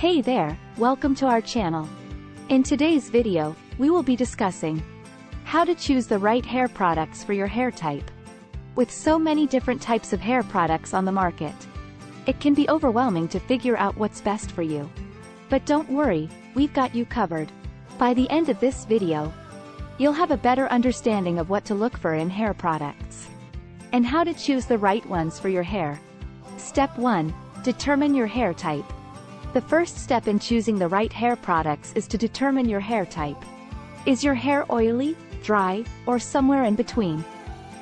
Hey there, welcome to our channel. In today's video, we will be discussing how to choose the right hair products for your hair type. With so many different types of hair products on the market, it can be overwhelming to figure out what's best for you. But don't worry, we've got you covered. By the end of this video, you'll have a better understanding of what to look for in hair products and how to choose the right ones for your hair. Step 1. Determine your hair type. The first step in choosing the right hair products is to determine your hair type. Is your hair oily, dry, or somewhere in between?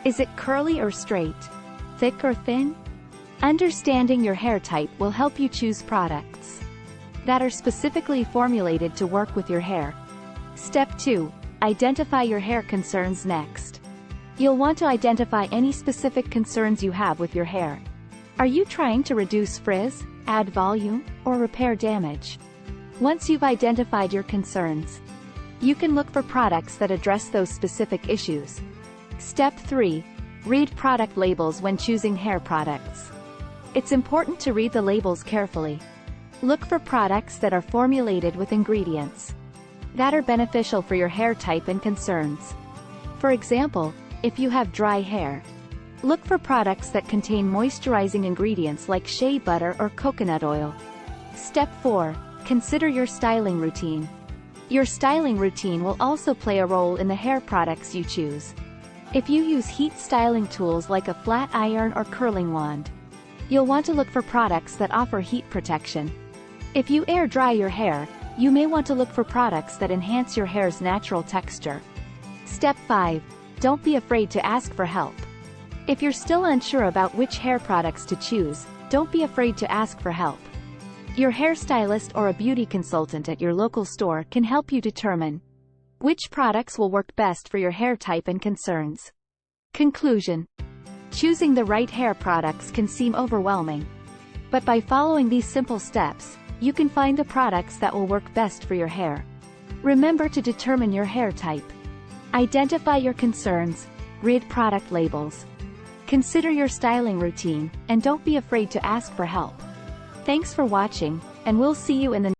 Is it curly or straight? Thick or thin? Understanding your hair type will help you choose products that are specifically formulated to work with your hair. Step 2. Identify your hair concerns next. You'll want to identify any specific concerns you have with your hair. Are you trying to reduce frizz, add volume, or repair damage? Once you've identified your concerns, you can look for products that address those specific issues. Step 3. Read product labels when choosing hair products. It's important to read the labels carefully. Look for products that are formulated with ingredients that are beneficial for your hair type and concerns. For example, if you have dry hair, look for products that contain moisturizing ingredients like shea butter or coconut oil. Step 4. Consider your styling routine. Your styling routine will also play a role in the hair products you choose. If you use heat styling tools like a flat iron or curling wand, you'll want to look for products that offer heat protection. If you air dry your hair, you may want to look for products that enhance your hair's natural texture. Step 5. Don't be afraid to ask for help. If you're still unsure about which hair products to choose, don't be afraid to ask for help. Your hairstylist or a beauty consultant at your local store can help you determine which products will work best for your hair type and concerns. Conclusion. Choosing the right hair products can seem overwhelming. But by following these simple steps, you can find the products that will work best for your hair. Remember to determine your hair type. Identify your concerns, read product labels, consider your styling routine, and don't be afraid to ask for help. Thanks for watching, and we'll see you in the